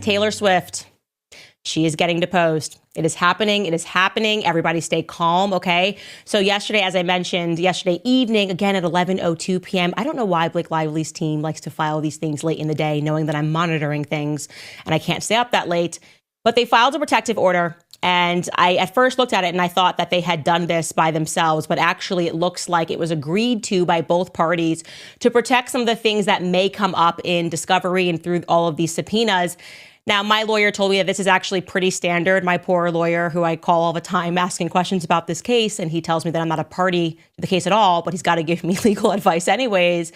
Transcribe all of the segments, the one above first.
Taylor Swift, she is getting deposed. It is happening. It is happening. Everybody stay calm, okay? So yesterday, as I mentioned, yesterday evening, again at 11:02 p.m., I don't know why Blake Lively's team likes to file these things late in the day, knowing that I'm monitoring things and I can't stay up that late. But they filed a protective order. And I at first looked at it and I thought that they had done this by themselves, but actually it looks like it was agreed to by both parties to protect some of the things that may come up in discovery and through all of these subpoenas. Now, my lawyer told me that this is actually pretty standard. My poor lawyer, who I call all the time asking questions about this case, and he tells me that I'm not a party to the case at all, but he's got to give me legal advice anyways.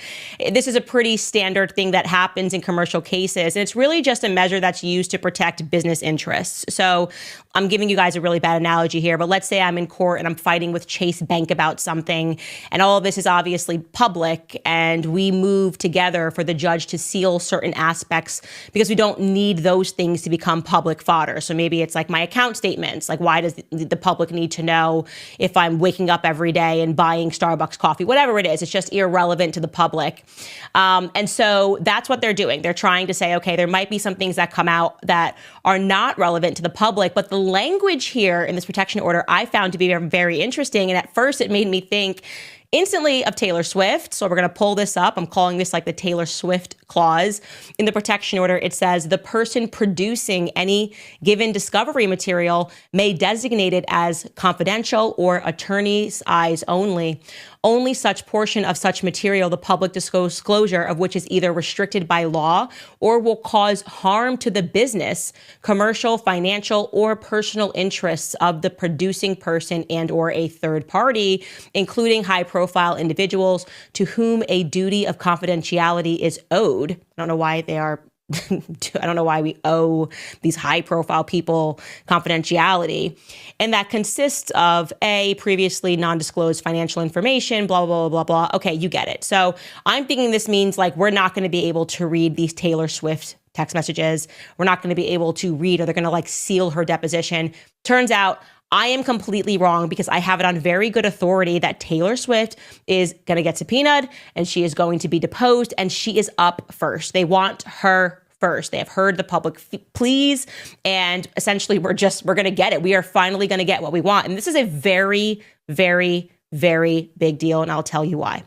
This is a pretty standard thing that happens in commercial cases, and it's really just a measure that's used to protect business interests. So I'm giving you guys a really bad analogy here, but let's say I'm in court and I'm fighting with Chase Bank about something, and all of this is obviously public, and we move together for the judge to seal certain aspects because we don't need those things to become public fodder. So maybe it's like my account statements. Like, why does the public need to know if I'm waking up every day and buying Starbucks coffee? Whatever it is, it's just irrelevant to the public. And so that's what they're doing. They're trying to say, okay, there might be some things that come out that are not relevant to the public, but the language here in this protection order I found to be very interesting. And at first it made me think instantly of Taylor Swift. So we're going to pull this up. I'm calling this like the Taylor Swift clause. In the protection order, it says the person producing any given discovery material may designate it as confidential or attorney's eyes only. Only such portion of such material, the public disclosure of which is either restricted by law or will cause harm to the business, commercial, financial, or personal interests of the producing person and or a third party, including high-profile individuals to whom a duty of confidentiality is owed. I don't know why they are I don't know why we owe these high-profile people confidentiality. And that consists of A, previously non-disclosed financial information, blah, blah, blah, blah, blah. Okay, you get it. So I'm thinking this means like we're not going to be able to read these Taylor Swift text messages. We're not going to be able to read, or they're going to like seal her deposition. Turns out I am completely wrong because I have it on very good authority that Taylor Swift is going to get subpoenaed and she is going to be deposed and she is up first. They want her first. They have heard the public pleas and essentially we're going to get it. We are finally going to get what we want. And this is a very, very, very big deal. And I'll tell you why.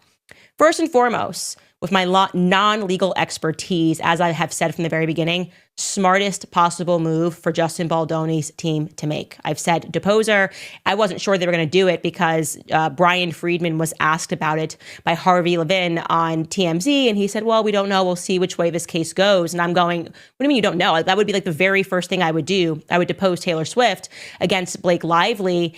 First and foremost, with my non-legal expertise, as I have said from the very beginning, smartest possible move for Justin Baldoni's team to make. I've said depose her. I wasn't sure they were going to do it because Brian Friedman was asked about it by Harvey Levin on TMZ. And he said, well, we don't know. We'll see which way this case goes. And I'm going, what do you mean you don't know? That would be like the very first thing I would do. I would depose Taylor Swift against Blake Lively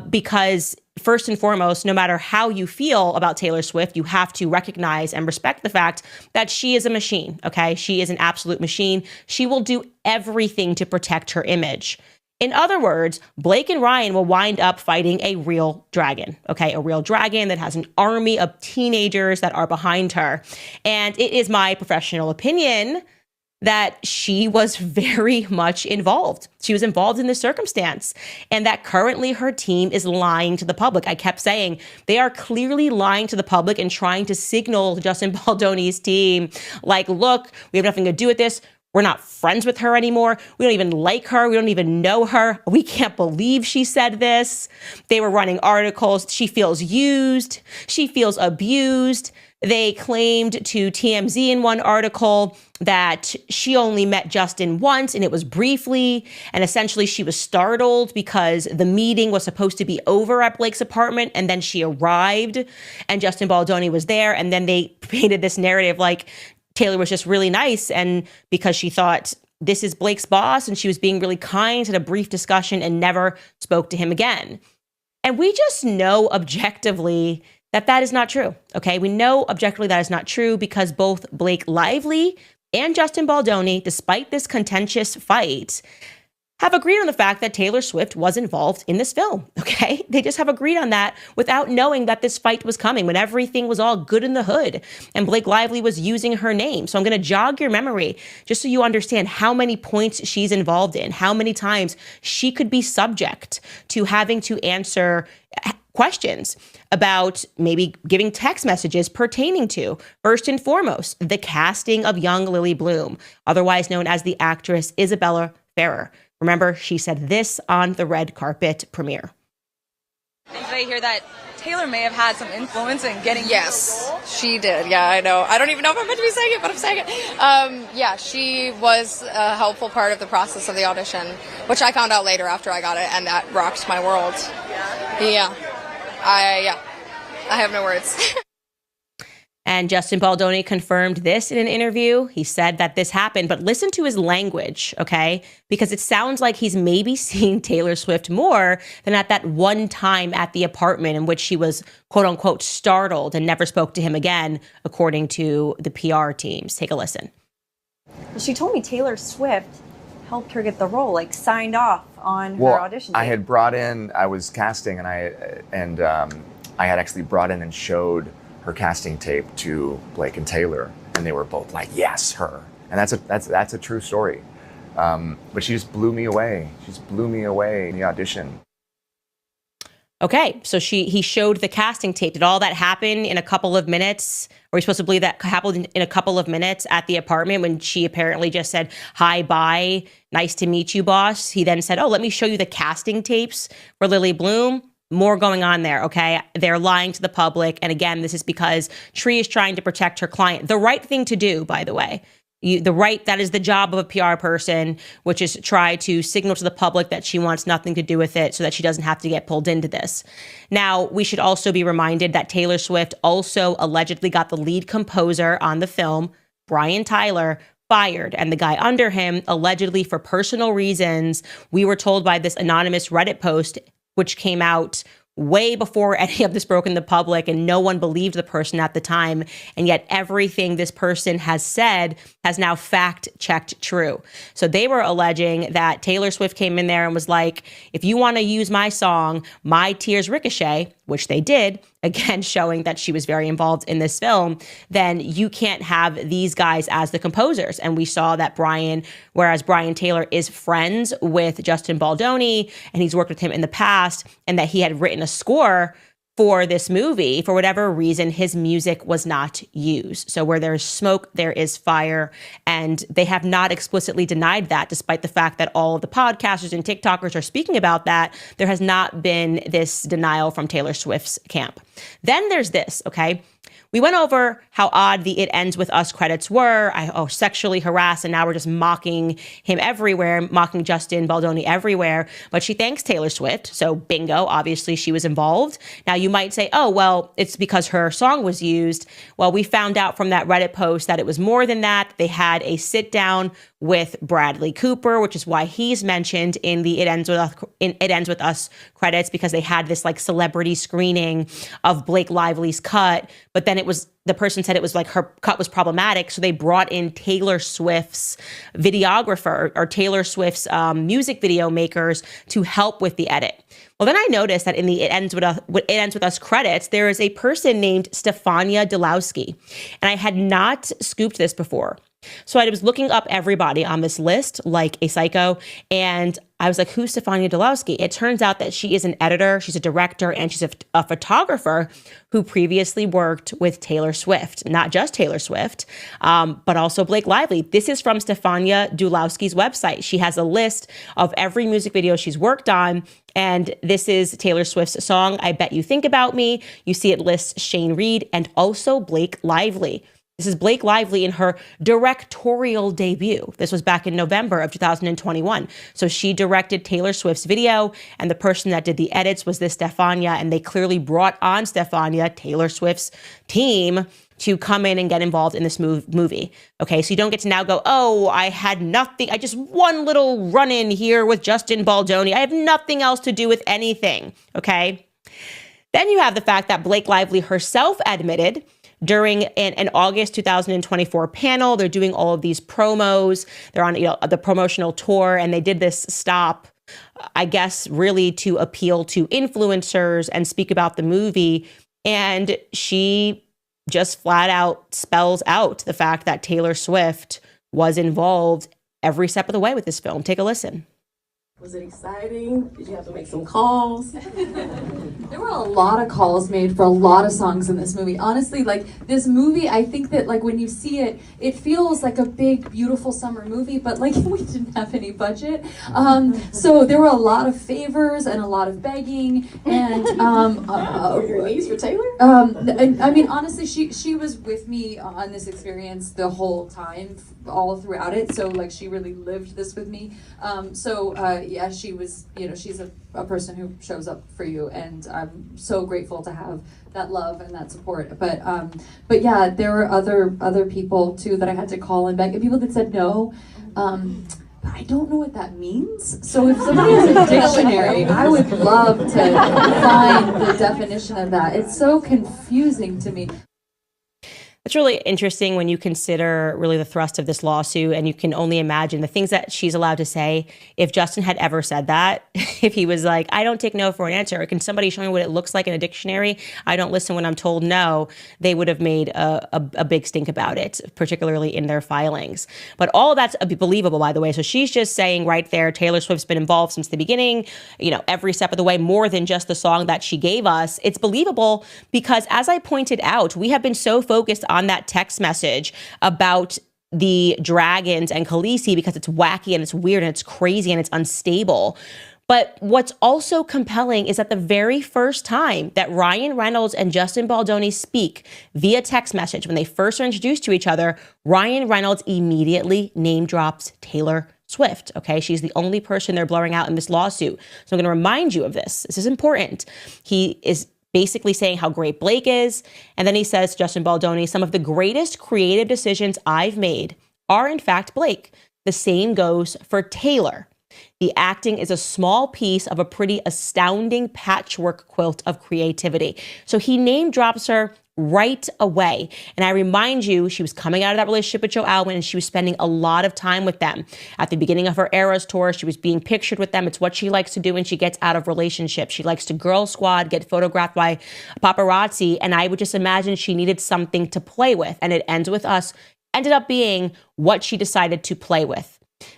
because first and foremost, no matter how you feel about Taylor Swift, you have to recognize and respect the fact that she is a machine, okay? She is an absolute machine. She will do everything to protect her image. In other words, Blake and Ryan will wind up fighting a real dragon, okay? A real dragon that has an army of teenagers that are behind her. And it is my professional opinion that she was very much involved. She was involved in this circumstance, and that currently her team is lying to the public. I kept saying they are clearly lying to the public and trying to signal Justin Baldoni's team, like, look, we have nothing to do with this. We're not friends with her anymore. We don't even like her. We don't even know her. We can't believe she said this. They were running articles. She feels used. She feels abused. They claimed to TMZ in one article that she only met Justin once and it was briefly. And essentially she was startled because the meeting was supposed to be over at Blake's apartment. And then she arrived and Justin Baldoni was there. And then they painted this narrative like Taylor was just really nice. And because she thought this is Blake's boss and she was being really kind, had a brief discussion and never spoke to him again. And we just know objectively that is not true, okay? We know objectively that is not true because both Blake Lively and Justin Baldoni, despite this contentious fight, have agreed on the fact that Taylor Swift was involved in this film, okay? They just have agreed on that without knowing that this fight was coming, when everything was all good in the hood and Blake Lively was using her name. So I'm going to jog your memory just so you understand how many points she's involved in, how many times she could be subject to having to answer questions about maybe giving text messages pertaining to, first and foremost, the casting of young Lily Bloom, otherwise known as the actress Isabella Ferrer. Remember, she said this on the red carpet premiere. Did I hear that Taylor may have had some influence in getting Yes, she did. Yeah, I know. I don't even know if I'm meant to be saying it, but I'm saying it. Yeah, she was a helpful part of the process of the audition, which I found out later after I got it, and that rocked my world. Yeah. I have no words. And Justin Baldoni confirmed this in an interview. He said that this happened, but listen to his language, okay? Because it sounds like he's maybe seen Taylor Swift more than at that one time at the apartment in which she was, quote unquote, startled and never spoke to him again, according to the PR teams. Take a listen. She told me Taylor Swift helped her get the role, like signed off on her audition tape. I had brought in, I was casting, and I had actually brought in and showed her casting tape to Blake and Taylor, and they were both like, "Yes, her." And that's a true story. But she just blew me away. She just blew me away in the audition. Okay, so he showed the casting tape. Did all that happen in a couple of minutes? Are we supposed to believe that happened in a couple of minutes at the apartment when she apparently just said, "Hi, bye, nice to meet you, boss"? He then said, "Oh, let me show you the casting tapes for Lily Bloom." More going on there, okay? They're lying to the public. And again, this is because Tree is trying to protect her client. The right thing to do, by the way. That is the job of a PR person, which is try to signal to the public that she wants nothing to do with it so that she doesn't have to get pulled into this. Now, we should also be reminded that Taylor Swift also allegedly got the lead composer on the film, Brian Tyler, fired, and the guy under him, allegedly for personal reasons. We were told by this anonymous Reddit post, which came out way before any of this broke in the public, and no one believed the person at the time. And yet everything this person has said has now fact-checked true. So they were alleging that Taylor Swift came in there and was like, if you want to use my song, My Tears Ricochet, which they did, again, showing that she was very involved in this film, then you can't have these guys as the composers. And we saw that whereas Brian Taylor is friends with Justin Baldoni, and he's worked with him in the past, and that he had written a score for this movie, for whatever reason, his music was not used. So where there's smoke, there is fire. And they have not explicitly denied that, despite the fact that all of the podcasters and TikTokers are speaking about that. There has not been this denial from Taylor Swift's camp. Then there's this, okay? We went over how odd the It Ends With Us credits were. Sexually harassed, and now we're just mocking him everywhere, mocking Justin Baldoni everywhere. But she thanks Taylor Swift, so bingo, obviously she was involved. Now you might say, oh, well, it's because her song was used. Well, we found out from that Reddit post that it was more than that. They had a sit down with Bradley Cooper, which is why he's mentioned in the It Ends With Us credits, because they had this like celebrity screening of Blake Lively's cut, but then the person said it was like her cut was problematic, so they brought in Taylor Swift's videographer or Taylor Swift's music video makers to help with the edit. Well, then I noticed that in the It Ends With Us credits, there is a person named Stefania Dulowski, and I had not scooped this before. So I was looking up everybody on this list like a psycho, and I was like, who's Stefania Dulowski? It turns out that she is an editor, she's a director, and she's a photographer who previously worked with Taylor Swift. Not just Taylor Swift, but also Blake Lively. This is from Stefania Dulowski's website. She has a list of every music video she's worked on, and this is Taylor Swift's song, I Bet You Think About Me. You see it lists Shane Reed and also Blake Lively. This is Blake Lively in her directorial debut. This was back in November of 2021. So she directed Taylor Swift's video, and the person that did the edits was this Stefania, and they clearly brought on Stefania, Taylor Swift's team, to come in and get involved in this movie. Okay, so you don't get to now go, oh, I had nothing. I just one little run-in here with Justin Baldoni. I have nothing else to do with anything, okay? Then you have the fact that Blake Lively herself admitted during an August 2024 panel, they're doing all of these promos. They're on the promotional tour, and they did this stop, I guess, really to appeal to influencers and speak about the movie. And she just flat out spells out the fact that Taylor Swift was involved every step of the way with this film. Take a listen. Was it exciting? Did you have to make some calls? There were a lot of calls made for a lot of songs in this movie. Honestly, like this movie, I think that like when you see it, it feels like a big, beautiful summer movie, but like we didn't have any budget. So there were a lot of favors and a lot of begging and Your knees for Taylor? I mean, honestly, she was with me on this experience the whole time, all throughout it. So like she really lived this with me. Yeah, she was, you know, she's a person who shows up for you, and I'm so grateful to have that love and that support. But yeah, there were other people too that I had to call and beg, and people that said no. But I don't know what that means. So if somebody has a dictionary, I would love to find the definition of that. It's so confusing to me. It's really interesting when you consider really the thrust of this lawsuit, and you can only imagine the things that she's allowed to say. If Justin had ever said that, if he was like, I don't take no for an answer, or can somebody show me what it looks like in a dictionary? I don't listen when I'm told no. They would have made a big stink about it, particularly in their filings. But all of that's believable, by the way. So she's just saying right there, Taylor Swift's been involved since the beginning, you know, every step of the way, more than just the song that she gave us. It's believable because, as I pointed out, we have been so focused on that text message about the dragons and Khaleesi because it's wacky and it's weird and it's crazy and it's unstable. But what's also compelling is that the very first time that Ryan Reynolds and Justin Baldoni speak via text message, when they first are introduced to each other, Ryan Reynolds immediately name drops Taylor Swift. Okay, she's the only person they're blurring out in this lawsuit. So I'm going to remind you of this. This is important. He is basically saying how great Blake is. And then he says, Justin Baldoni, some of the greatest creative decisions I've made are in fact Blake. The same goes for Taylor. The acting is a small piece of a pretty astounding patchwork quilt of creativity. So he name drops her right away. And I remind you, she was coming out of that relationship with Joe Alwyn, and she was spending a lot of time with them. At the beginning of her Eras tour, she was being pictured with them. It's what she likes to do when she gets out of relationships. She likes to girl squad, get photographed by paparazzi. And I would just imagine she needed something to play with. And it ends with us, ended up being what she decided to play with.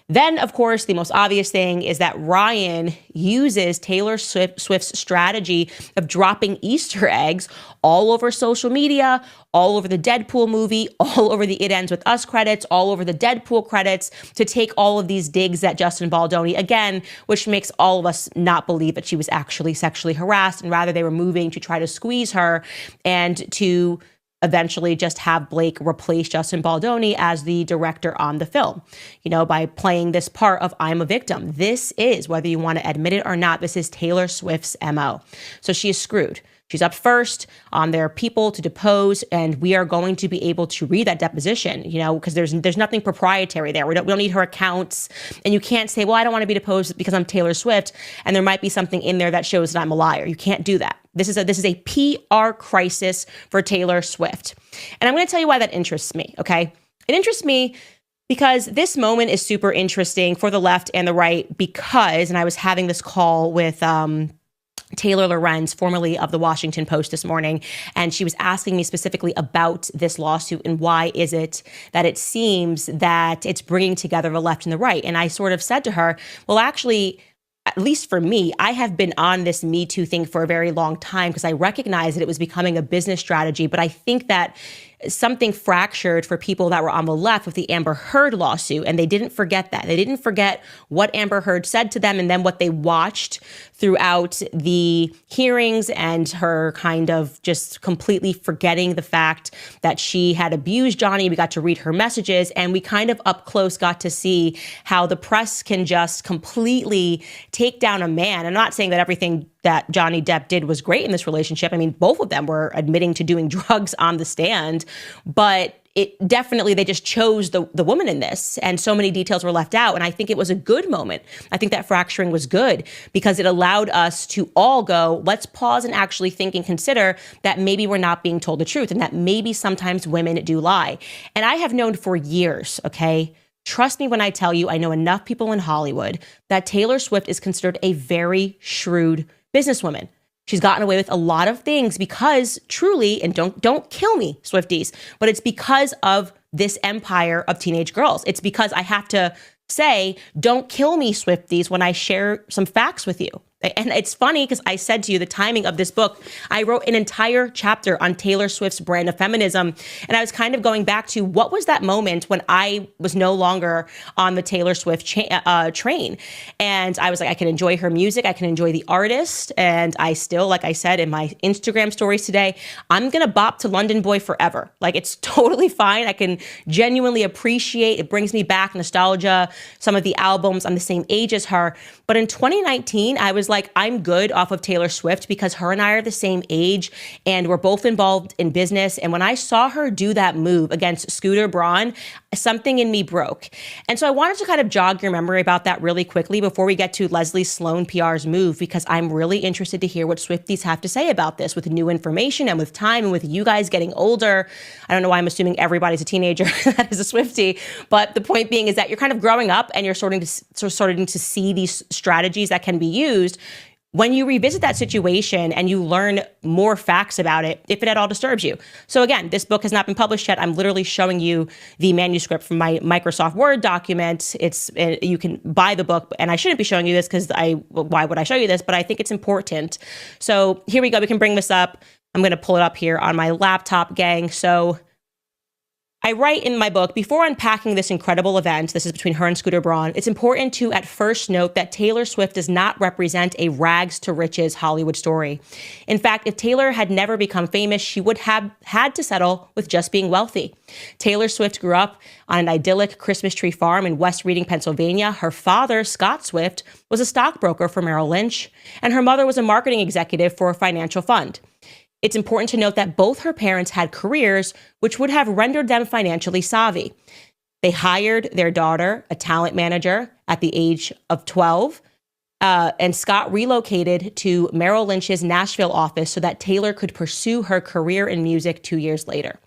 Then, of course, the most obvious thing is that Ryan uses Taylor Swift's strategy of dropping Easter eggs all over social media, all over the Deadpool movie, all over the It Ends With Us credits, all over the Deadpool credits, to take all of these digs at Justin Baldoni, again, which makes all of us not believe that she was actually sexually harassed, and rather they were moving to try to squeeze her and to eventually just have Blake replace Justin Baldoni as the director on the film, you know, by playing this part of I'm a victim. This is, whether you want to admit it or not, this is Taylor Swift's MO. So she is screwed. She's up first on their people to depose, and we are going to be able to read that deposition, you know, because there's nothing proprietary there. We don't need her accounts, and you can't say, well, I don't want to be deposed because I'm Taylor Swift, and there might be something in there that shows that I'm a liar. You can't do that. This is a PR crisis for Taylor Swift. And I'm going to tell you why that interests me, okay? It interests me because this moment is super interesting for the left and the right because, and I was having this call with Taylor Lorenz, formerly of the Washington Post, this morning, and she was asking me specifically about this lawsuit and why is it that it seems that it's bringing together the left and the right. And I sort of said to her, well, actually, at least for me, I have been on this Me Too thing for a very long time because I recognized that it was becoming a business strategy. But I think that something fractured for people that were on the left with the Amber Heard lawsuit, and they didn't forget that. They didn't forget what Amber Heard said to them and then what they watched throughout the hearings and her kind of just completely forgetting the fact that she had abused Johnny. We got to read her messages, and we kind of up close got to see how the press can just completely take down a man. I'm not saying that everything that Johnny Depp did was great in this relationship. I mean, both of them were admitting to doing drugs on the stand, but it definitely, they just chose the woman in this, and so many details were left out. And I think it was a good moment. I think that fracturing was good because it allowed us to all go, let's pause and actually think and consider that maybe we're not being told the truth and that maybe sometimes women do lie. And I have known for years, okay? Trust me when I tell you, I know enough people in Hollywood that Taylor Swift is considered a very shrewd businesswoman. She's gotten away with a lot of things because truly, and don't kill me, Swifties, but it's because of this empire of teenage girls. It's because I have to say, don't kill me, Swifties, when I share some facts with you. And it's funny because I said to you the timing of this book, I wrote an entire chapter on Taylor Swift's brand of feminism. And I was kind of going back to what was that moment when I was no longer on the Taylor Swift train. And I was like, I can enjoy her music. I can enjoy the artist. And I still, like I said in my Instagram stories today, I'm going to bop to London Boy forever. Like, it's totally fine. I can genuinely appreciate, it brings me back nostalgia, some of the albums. I'm the same age as her. But in 2019, I was like, I'm good off of Taylor Swift because her and I are the same age and we're both involved in business. And when I saw her do that move against Scooter Braun, something in me broke. And so I wanted to kind of jog your memory about that really quickly before we get to Leslie Sloan PR's move, because I'm really interested to hear what Swifties have to say about this with new information and with time and with you guys getting older. I don't know why I'm assuming everybody's a teenager that is a Swiftie, but the point being is that you're kind of growing up and you're starting to see these strategies that can be used. When you revisit that situation and you learn more facts about it, if it at all disturbs you. So again, this book has not been published yet. I'm literally showing you the manuscript from my Microsoft Word document. You can buy the book, and I shouldn't be showing you this because why would I show you this? But I think it's important. So here we go. We can bring this up. I'm going to pull it up here on my laptop, gang. So I write in my book, before unpacking this incredible event, this is between her and Scooter Braun, it's important to at first note that Taylor Swift does not represent a rags to riches Hollywood story. In fact, if Taylor had never become famous, she would have had to settle with just being wealthy. Taylor Swift grew up on an idyllic Christmas tree farm in West Reading, Pennsylvania. Her father, Scott Swift, was a stockbroker for Merrill Lynch, and her mother was a marketing executive for a financial fund. It's important to note that both her parents had careers which would have rendered them financially savvy. They hired their daughter, a talent manager, at the age of 12, and Scott relocated to Merrill Lynch's Nashville office so that Taylor could pursue her career in music 2 years later.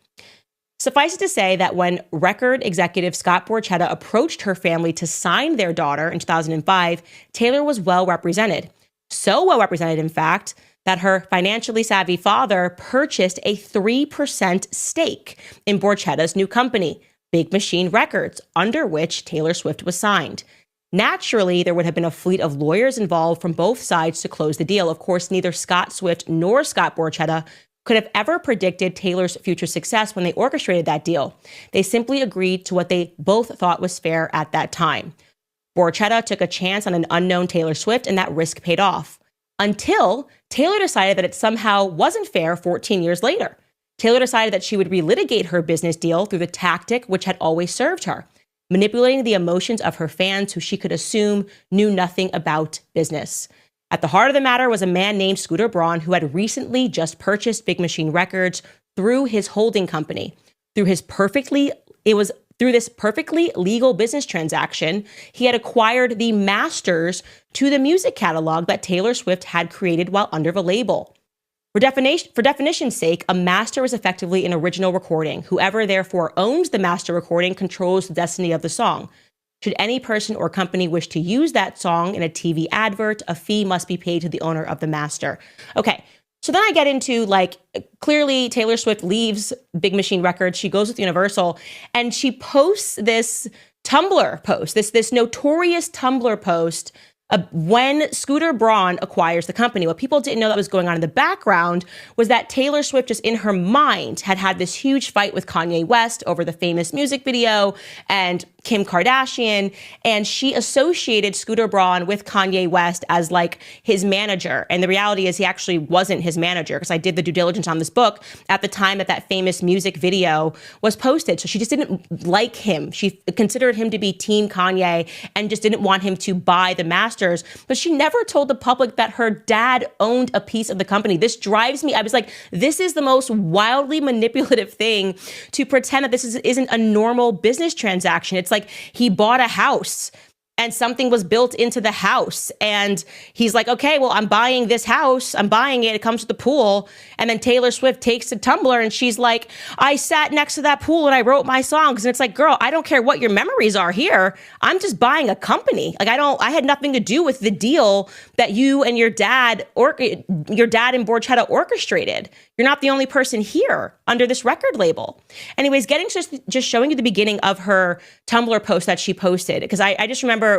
Suffice it to say that when record executive Scott Borchetta approached her family to sign their daughter in 2005, Taylor was well represented. So well represented, in fact, that her financially savvy father purchased a 3% stake in Borchetta's new company, Big Machine Records, under which Taylor Swift was signed. Naturally, there would have been a fleet of lawyers involved from both sides to close the deal. Of course, neither Scott Swift nor Scott Borchetta could have ever predicted Taylor's future success when they orchestrated that deal. They simply agreed to what they both thought was fair at that time. Borchetta took a chance on an unknown Taylor Swift, and that risk paid off. Until Taylor decided that it somehow wasn't fair 14 years later. Taylor decided that she would relitigate her business deal through the tactic which had always served her, manipulating the emotions of her fans who she could assume knew nothing about business. At the heart of the matter was a man named Scooter Braun who had recently just purchased Big Machine Records through his holding company. Through this perfectly legal business transaction, he had acquired the masters to the music catalog that Taylor Swift had created while under the label. For definition's sake, a master is effectively an original recording. Whoever therefore owns the master recording controls the destiny of the song. Should any person or company wish to use that song in a TV advert, a fee must be paid to the owner of the master. Okay. So then I get into, like, clearly Taylor Swift leaves Big Machine Records. She goes with Universal and she posts this Tumblr post, this notorious Tumblr post when Scooter Braun acquires the company. What people didn't know that was going on in the background was that Taylor Swift, just in her mind, had this huge fight with Kanye West over the famous music video and Kim Kardashian, and she associated Scooter Braun with Kanye West as like his manager. And the reality is he actually wasn't his manager, because I did the due diligence on this book at the time that famous music video was posted. So she just didn't like him. She considered him to be Team Kanye and just didn't want him to buy the masters. But she never told the public that her dad owned a piece of the company. This drives me. I was like, this is the most wildly manipulative thing, to pretend that this isn't a normal business transaction. It's like he bought a house and something was built into the house. And he's like, okay, well, I'm buying this house. I'm buying it. It comes with the pool. And then Taylor Swift takes the Tumblr and she's like, I sat next to that pool and I wrote my songs. And it's like, girl, I don't care what your memories are here. I'm just buying a company. Like, I had nothing to do with the deal that you and your dad and Borchetta orchestrated. You're not the only person here under this record label. Anyways, getting just showing you the beginning of her Tumblr post that she posted, because I just remember,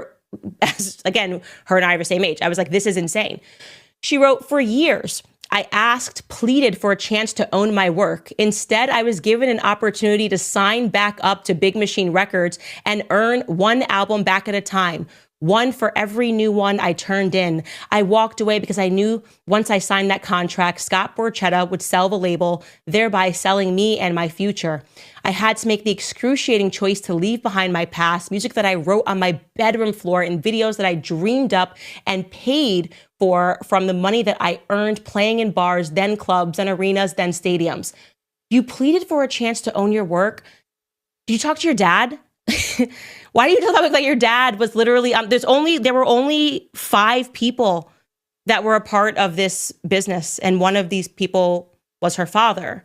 as again, her and I are the same age. I was like, this is insane. She wrote, for years, I asked, pleaded for a chance to own my work. Instead, I was given an opportunity to sign back up to Big Machine Records and earn one album back at a time. One for every new one I turned in. I walked away because I knew once I signed that contract, Scott Borchetta would sell the label, thereby selling me and my future. I had to make the excruciating choice to leave behind my past, music that I wrote on my bedroom floor and videos that I dreamed up and paid for from the money that I earned playing in bars, then clubs, then arenas, then stadiums. You pleaded for a chance to own your work. Did you talk to your dad? Why do you tell that like your dad was literally, there were only 5 people that were a part of this business. And one of these people was her father.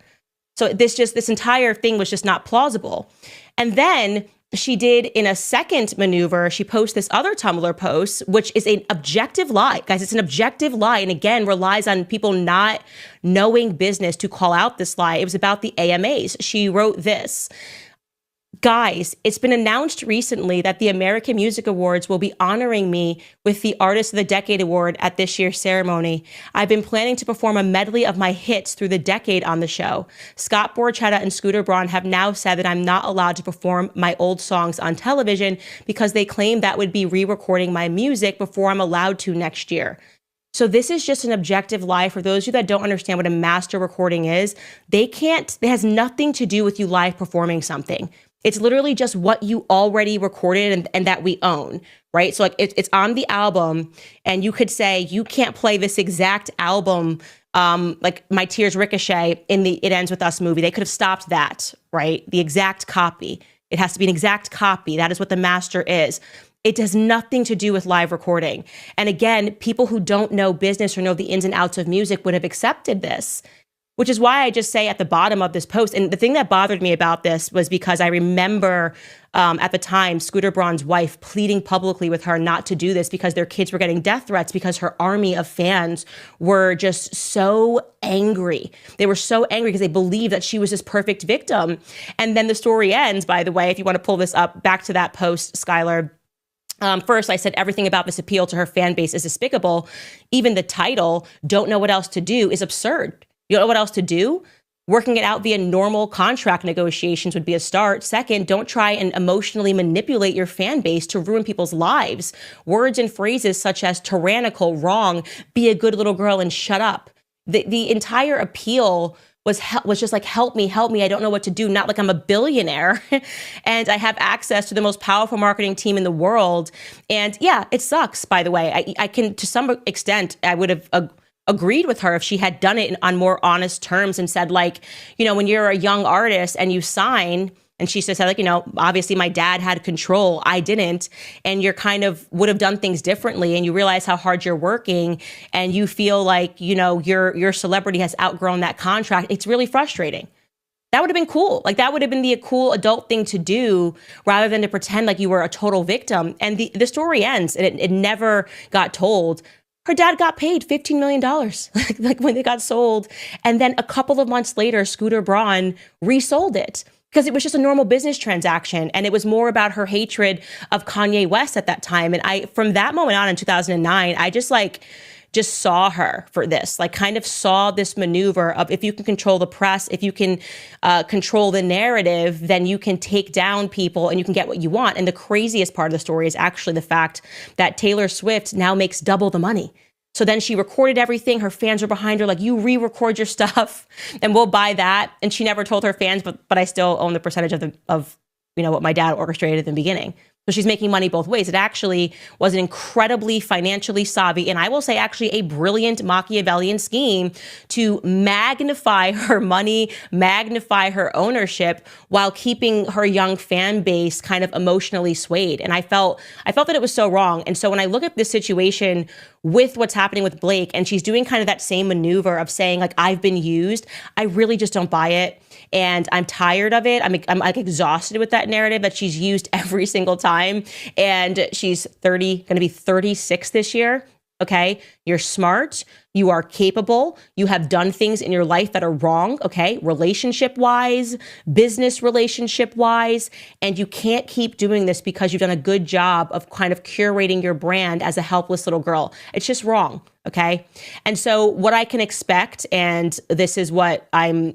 So this entire thing was just not plausible. And then she did, in a second maneuver, she posted this other Tumblr post, which is an objective lie. Guys, it's an objective lie. And again, relies on people not knowing business to call out this lie. It was about the AMAs. She wrote this. Guys, it's been announced recently that the American Music Awards will be honoring me with the Artist of the Decade Award at this year's ceremony. I've been planning to perform a medley of my hits through the decade on the show. Scott Borchetta and Scooter Braun have now said that I'm not allowed to perform my old songs on television because they claim that would be re-recording my music before I'm allowed to next year. So this is just an objective lie. For those of you that don't understand what a master recording is, it has nothing to do with you live performing something. It's literally just what you already recorded and that we own, right? So like it's on the album, and you could say you can't play this exact album, like My Tears Ricochet in the It Ends With Us movie. They could have stopped that, right? The exact copy. It has to be an exact copy. That is what the master is. It has nothing to do with live recording. And again, people who don't know business or know the ins and outs of music would have accepted this. Which is why I just say at the bottom of this post, and the thing that bothered me about this was because I remember at the time, Scooter Braun's wife pleading publicly with her not to do this because their kids were getting death threats because her army of fans were just so angry. They were so angry because they believed that she was this perfect victim. And then the story ends, by the way, if you want to pull this up, back to that post, Skylar. First, I said everything about this appeal to her fan base is despicable. Even the title, Don't Know What Else to Do, is absurd. You don't know what else to do? Working it out via normal contract negotiations would be a start. Second, don't try and emotionally manipulate your fan base to ruin people's lives. Words and phrases such as tyrannical, wrong, be a good little girl, and shut up. The entire appeal was just like, help me, I don't know what to do. Not like I'm a billionaire and I have access to the most powerful marketing team in the world. And yeah, it sucks, by the way. I can, to some extent, I would have agreed with her if she had done it on more honest terms and said, like, you know, when you're a young artist and you sign, and she said, like, you know, obviously my dad had control, I didn't, and you're kind of would have done things differently, and you realize how hard you're working, and you feel like, you know, your celebrity has outgrown that contract. It's really frustrating. That would have been cool. Like, that would have been the cool adult thing to do rather than to pretend like you were a total victim. And the story ends, and it never got told. Her dad got paid $15 million, like when they got sold. And then a couple of months later, Scooter Braun resold it because it was just a normal business transaction. And it was more about her hatred of Kanye West at that time. And from that moment on in 2009, I just saw her for this, like kind of saw this maneuver of, if you can control the press, if you can control the narrative, then you can take down people and you can get what you want. And the craziest part of the story is actually the fact that Taylor Swift now makes double the money. So then she recorded everything. Her fans were behind her, like, you re-record your stuff and we'll buy that. And she never told her fans, but I still own the percentage of you know, what my dad orchestrated at the beginning. So she's making money both ways. It actually was an incredibly financially savvy, and I will say actually a brilliant Machiavellian scheme to magnify her money, magnify her ownership while keeping her young fan base kind of emotionally swayed. And I felt that it was so wrong. And so when I look at this situation with what's happening with Blake, and she's doing kind of that same maneuver of saying like, I've been used, I really just don't buy it. And I'm tired of it. I'm like exhausted with that narrative that she's used every single time. And she's going to be 36 this year. Okay. You're smart. You are capable. You have done things in your life that are wrong. Okay. Relationship wise, business relationship wise. And you can't keep doing this because you've done a good job of kind of curating your brand as a helpless little girl. It's just wrong. Okay. And so what I can expect, and this is what I'm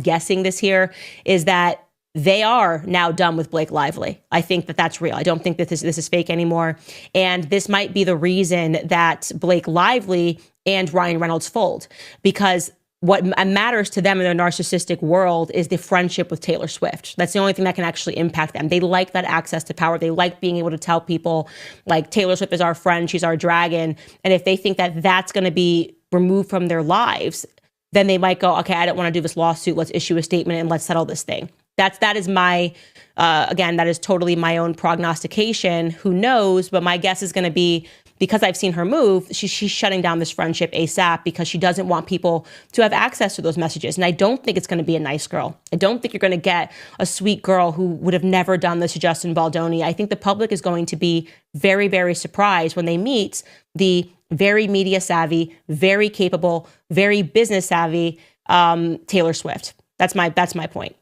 guessing this here, is that they are now done with Blake Lively. I think that that's real. I don't think that this is fake anymore. And this might be the reason that Blake Lively and Ryan Reynolds fold, because what matters to them in their narcissistic world is the friendship with Taylor Swift. That's the only thing that can actually impact them. They like that access to power. They like being able to tell people like Taylor Swift is our friend, she's our dragon. And if they think that that's going to be removed from their lives, then they might go, okay, I don't want to do this lawsuit. Let's issue a statement and let's settle this thing. That is my, again, that is totally my own prognostication. Who knows? But my guess is going to be, because I've seen her move, she's shutting down this friendship ASAP because she doesn't want people to have access to those messages. And I don't think it's going to be a nice girl. I don't think you're going to get a sweet girl who would have never done this to Justin Baldoni. I think the public is going to be very, very surprised when they meet the very media savvy, very capable, very business savvy Taylor Swift. That's my point.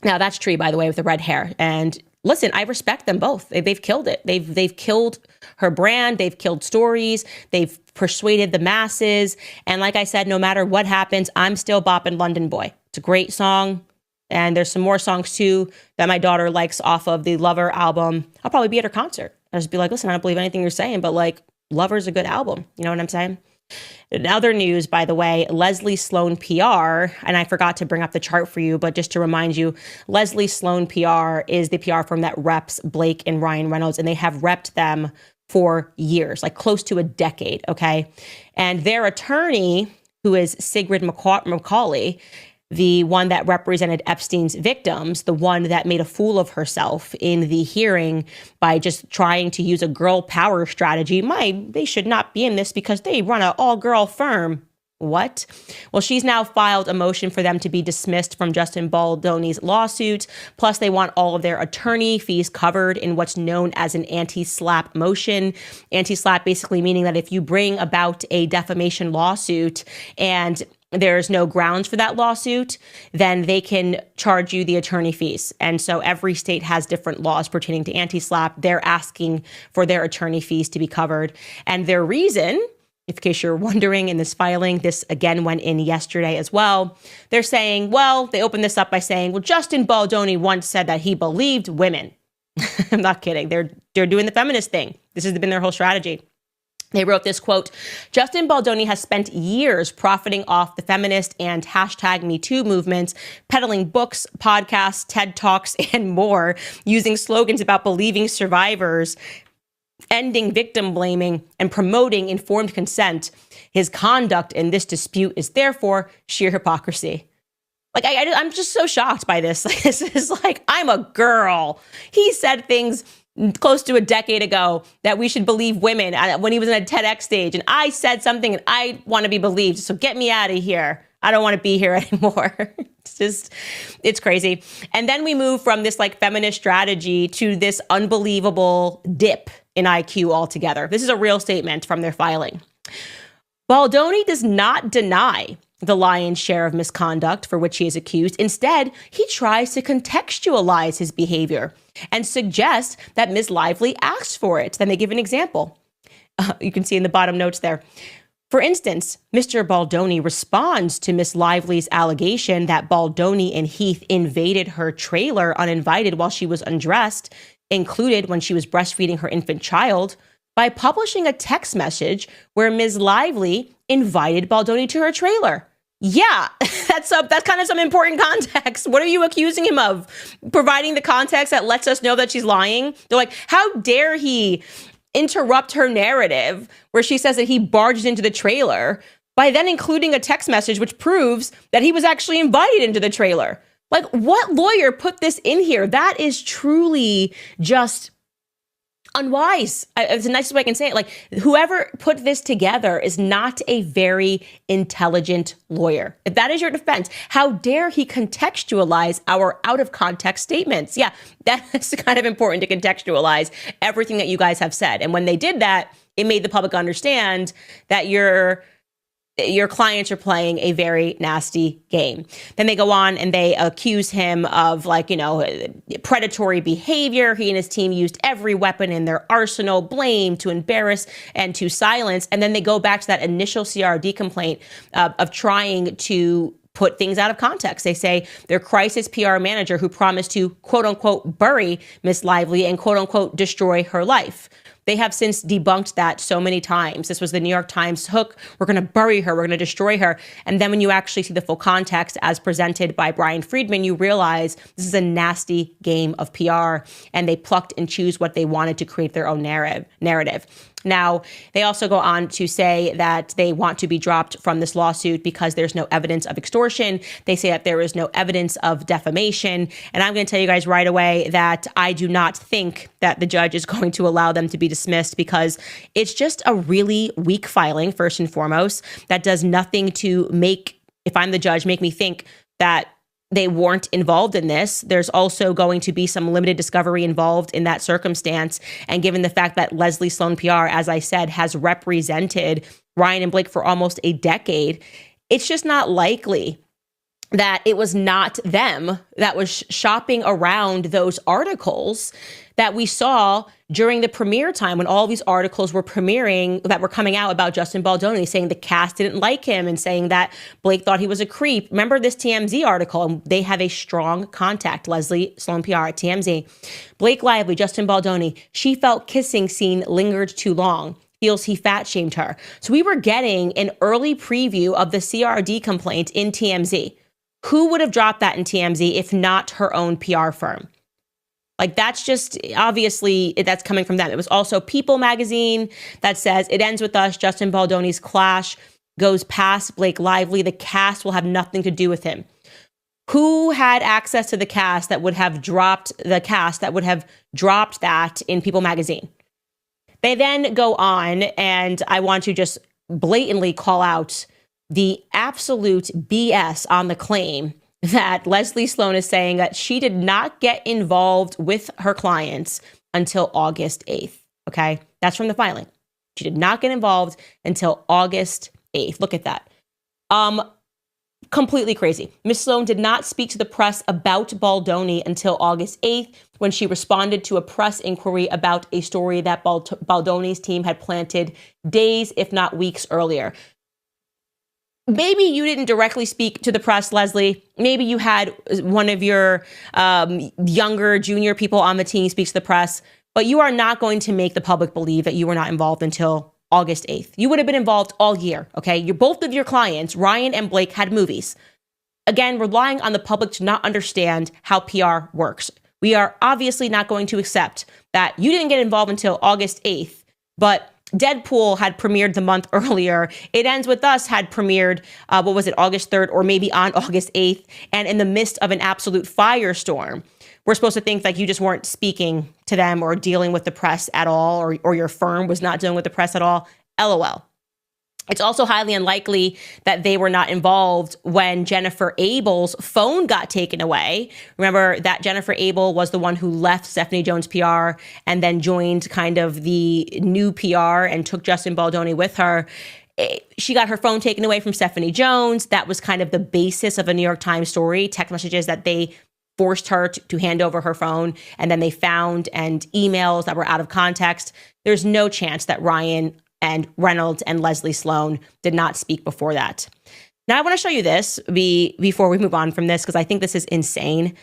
Now that's Tree, by the way, with the red hair. And listen, I respect them both. They've killed it. They've killed her brand. They've killed stories. They've persuaded the masses. And like I said, no matter what happens, I'm still bopping London Boy. It's a great song. And there's some more songs too that my daughter likes off of the Lover album. I'll probably be at her concert. I'll just be like, listen, I don't believe anything you're saying, but like Lover's a good album. You know what I'm saying? In other news, by the way, Leslie Sloan PR, and I forgot to bring up the chart for you, but just to remind you, Leslie Sloan PR is the PR firm that reps Blake and Ryan Reynolds, and they have repped them for years, like close to a decade, okay? And their attorney, who is Sigrid McCauley, the one that represented Epstein's victims, the one that made a fool of herself in the hearing by just trying to use a girl power strategy. They should not be in this because they run an all-girl firm. What? Well, she's now filed a motion for them to be dismissed from Justin Baldoni's lawsuit. Plus, they want all of their attorney fees covered in what's known as an anti-SLAPP motion. Anti-SLAPP basically meaning that if you bring about a defamation lawsuit and there's no grounds for that lawsuit, then they can charge you the attorney fees. And so every state has different laws pertaining to anti-SLAPP. They're asking for their attorney fees to be covered. And their reason, in case you're wondering, in this filing, this again went in yesterday as well. They're saying, well, they opened this up by saying, well, Justin Baldoni once said that he believed women. I'm not kidding. They're doing the feminist thing. This has been their whole strategy. They wrote this quote, Justin Baldoni has spent years profiting off the feminist and #MeToo movements, peddling books, podcasts, TED Talks, and more, using slogans about believing survivors, ending victim blaming, and promoting informed consent. His conduct in this dispute is therefore sheer hypocrisy. Like, I'm just so shocked by this. Like, this is like, I'm a girl. He said things close to a decade ago that we should believe women when he was in a TEDx stage. And I said something and I want to be believed. So get me out of here. I don't want to be here anymore. It's crazy. And then we move from this like feminist strategy to this unbelievable dip in IQ altogether. This is a real statement from their filing. Baldoni does not deny the lion's share of misconduct for which he is accused. Instead, he tries to contextualize his behavior and suggest that Ms. Lively asked for it. Then they give an example. You can see in the bottom notes there. For instance, Mr. Baldoni responds to Ms. Lively's allegation that Baldoni and Heath invaded her trailer uninvited while she was undressed, included when she was breastfeeding her infant child, by publishing a text message where Ms. Lively invited Baldoni to her trailer. Yeah, that's kind of some important context. What are you accusing him of? Providing the context that lets us know that she's lying? They're like, how dare he interrupt her narrative where she says that he barged into the trailer by then including a text message which proves that he was actually invited into the trailer. Like, what lawyer put this in here? That is truly just unwise. It's the nicest way I can say it. Like, whoever put this together is not a very intelligent lawyer. If that is your defense, how dare he contextualize our out of context statements? Yeah, that's kind of important to contextualize everything that you guys have said. And when they did that, it made the public understand that your clients are playing a very nasty game. Then they go on and they accuse him of, like, predatory behavior. He and his team used every weapon in their arsenal, blame, to embarrass, and to silence. And then they go back to that initial CRD complaint of trying to put things out of context. They say their crisis PR manager who promised to, quote unquote, bury Miss Lively and, quote unquote, destroy her life. They have since debunked that so many times. This was the New York Times hook. We're going to bury her. We're going to destroy her. And then when you actually see the full context as presented by Brian Friedman, you realize this is a nasty game of PR, and they plucked and choose what they wanted to create their own narrative. Now, they also go on to say that they want to be dropped from this lawsuit because there's no evidence of extortion. They say that there is no evidence of defamation. And I'm going to tell you guys right away that I do not think that the judge is going to allow them to be dismissed, because it's just a really weak filing, first and foremost, that does nothing to make, if I'm the judge, make me think that they weren't involved in this. There's also going to be some limited discovery involved in that circumstance. And given the fact that Leslie Sloan PR, as I said, has represented Ryan and Blake for almost a decade, it's just not likely that it was not them that was shopping around those articles that we saw during the premiere time, when all these articles were premiering that were coming out about Justin Baldoni, saying the cast didn't like him and saying that Blake thought he was a creep. Remember this TMZ article? And they have a strong contact, Leslie Sloan PR at TMZ. Blake Lively, Justin Baldoni, she felt kissing scene lingered too long. Feels he fat shamed her. So we were getting an early preview of the CRD complaint in TMZ. Who would have dropped that in TMZ if not her own PR firm? Like, that's just, obviously, that's coming from them. It was also People magazine that says, it ends with us, Justin Baldoni's clash goes past Blake Lively. The cast will have nothing to do with him. Who had access to the cast that would have dropped that in People magazine? They then go on, and I want to just blatantly call out the absolute BS on the claim that Leslie Sloan is saying that she did not get involved with her clients until August 8th. Okay, that's from the filing. She did not get involved until August 8th. Look at that. Completely crazy. Miss Sloan did not speak to the press about Baldoni until August 8th, when she responded to a press inquiry about a story that Baldoni's team had planted days, if not weeks earlier. Maybe you didn't directly speak to the press, Leslie. Maybe you had one of your younger, junior people on the team speak to the press, but you are not going to make the public believe that you were not involved until August 8th. You would have been involved all year, okay? Both of your clients, Ryan and Blake, had movies. Again, relying on the public to not understand how PR works. We are obviously not going to accept that you didn't get involved until August 8th, but Deadpool had premiered the month earlier. It Ends With Us had premiered, August 3rd, or maybe on August 8th, and in the midst of an absolute firestorm. We're supposed to think like you just weren't speaking to them or dealing with the press at all, or your firm was not dealing with the press at all. LOL. It's also highly unlikely that they were not involved when Jennifer Abel's phone got taken away. Remember that Jennifer Abel was the one who left Stephanie Jones PR and then joined kind of the new PR and took Justin Baldoni with her. She got her phone taken away from Stephanie Jones. That was kind of the basis of a New York Times story, text messages that they forced her to hand over her phone, and then they found, and emails that were out of context. There's no chance that Ryan and Reynolds and Leslie Sloan did not speak before that. Now, I want to show you this before we move on from this, because I think this is insane.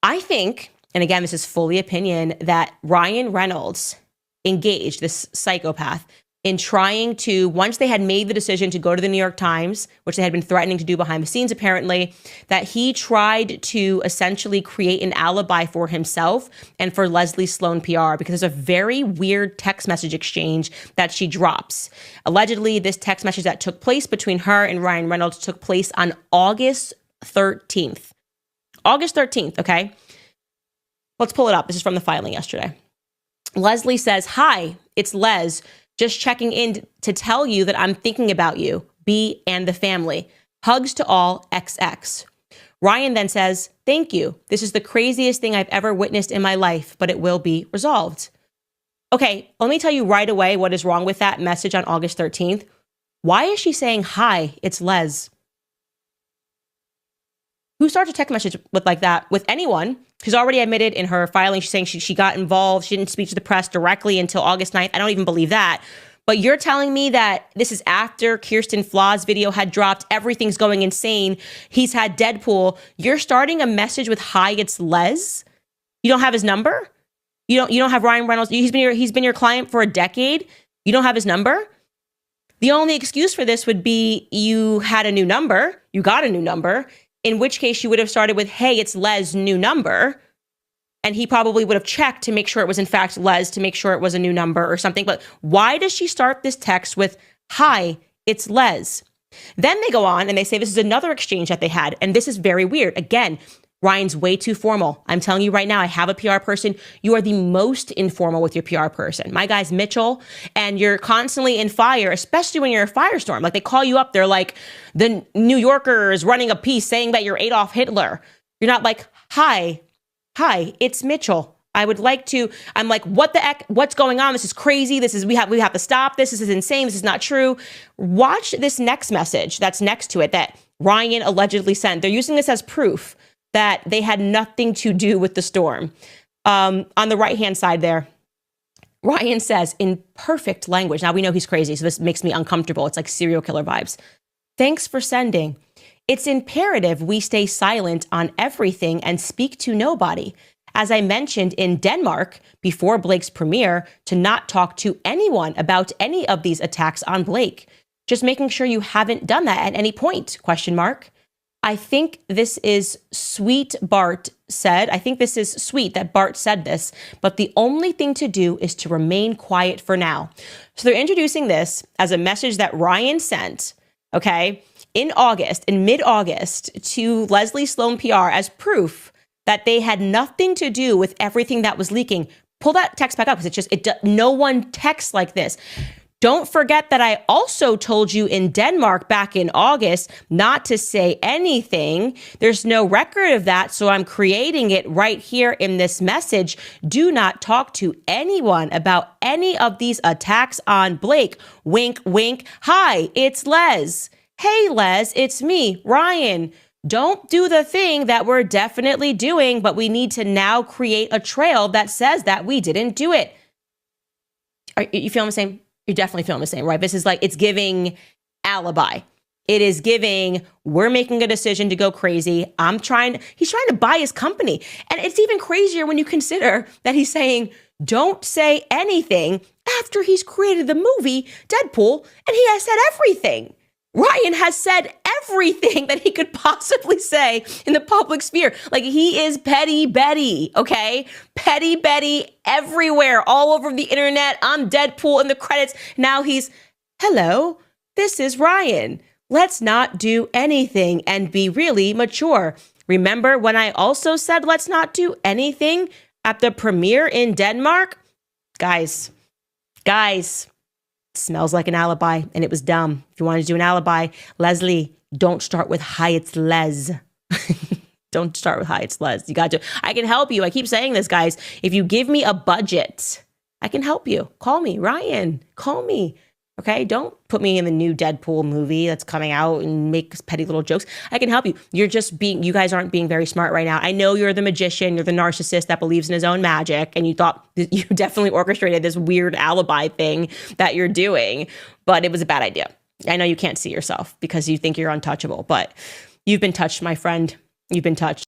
I think, and again, this is fully opinion, that Ryan Reynolds engaged, this psychopath, in trying to, once they had made the decision to go to the New York Times, which they had been threatening to do behind the scenes apparently, that he tried to essentially create an alibi for himself and for Leslie Sloan PR, because there's a very weird text message exchange that she drops. Allegedly, this text message that took place between her and Ryan Reynolds took place on August 13th. August 13th, okay? Let's pull it up. This is from the filing yesterday. Leslie says, "Hi, it's Les. Just checking in to tell you that I'm thinking about you, B, and the family. Hugs to all, XX." Ryan then says, "Thank you. This is the craziest thing I've ever witnessed in my life, but it will be resolved." Okay, let me tell you right away what is wrong with that message on August 13th. Why is she saying, "Hi, it's Les"? Who starts a text message with like that with anyone? She's already admitted in her filing, she's saying she got involved. She didn't speak to the press directly until August 9th. I don't even believe that. But you're telling me that this is after Kirsten Flaw's video had dropped. Everything's going insane. He's had Deadpool. You're starting a message with, "Hi, it's Les." You don't have his number? You don't have Ryan Reynolds. He's been your client for a decade. You don't have his number? The only excuse for this would be you had a new number. You got a new number. In which case you would have started with, "Hey, it's Les' new number." And he probably would have checked to make sure it was in fact Les, to make sure it was a new number or something. But why does she start this text with, "Hi, it's Les"? Then they go on and they say this is another exchange that they had. And this is very weird. Again, Ryan's way too formal. I'm telling you right now, I have a PR person. You are the most informal with your PR person. My guy's Mitchell, and you're constantly in fire, especially when you're a firestorm. Like, they call you up, they're like, the New Yorker is running a piece saying that you're Adolf Hitler. You're not like, hi, it's Mitchell. I would like to, I'm like, what the heck, what's going on? This is crazy. We have to stop this. This is insane. This is not true. Watch this next message that's next to it that Ryan allegedly sent. They're using this as proof that they had nothing to do with the storm. On the right-hand side there, Ryan says in perfect language, now we know he's crazy, so this makes me uncomfortable. It's like serial killer vibes. "Thanks for sending. It's imperative we stay silent on everything and speak to nobody. As I mentioned in Denmark before Blake's premiere, to not talk to anyone about any of these attacks on Blake. Just making sure you haven't done that at any point, ? I think this is sweet," Bart said. "I think this is sweet that Bart said this, but the only thing to do is to remain quiet for now." So they're introducing this as a message that Ryan sent, okay, in mid-August to Leslie Sloan PR as proof that they had nothing to do with everything that was leaking. Pull that text back up, because no one texts like this. "Don't forget that I also told you in Denmark back in August not to say anything. There's no record of that, so I'm creating it right here in this message. Do not talk to anyone about any of these attacks on Blake. Wink, wink. Hi, it's Les. Hey, Les, it's me, Ryan. Don't do the thing that we're definitely doing, but we need to now create a trail that says that we didn't do it." Are you feeling the same? You're definitely feeling the same, right? This is like, it's giving alibi. It is giving, we're making a decision to go crazy. He's trying to buy his company. And it's even crazier when you consider that he's saying, don't say anything after he's created the movie Deadpool, and he has said everything. Ryan has said everything that he could possibly say in the public sphere. Like, he is Petty Betty, okay? Petty Betty everywhere, all over the internet. I'm Deadpool in the credits. Now he's, "Hello, this is Ryan. Let's not do anything and be really mature. Remember when I also said let's not do anything at the premiere in Denmark?" Guys, smells like an alibi, and it was dumb. If you wanted to do an alibi, Leslie, don't start with "Hi, it's Les." Don't start with "Hi, it's Les." You got to. I can help you. I keep saying this, guys. If you give me a budget, I can help you. Call me, Ryan. Call me. Okay? Don't put me in the new Deadpool movie that's coming out and make petty little jokes. I can help you. You guys aren't being very smart right now. I know you're the magician, you're the narcissist that believes in his own magic, and you thought you definitely orchestrated this weird alibi thing that you're doing, but it was a bad idea. I know you can't see yourself because you think you're untouchable, but you've been touched, my friend. You've been touched.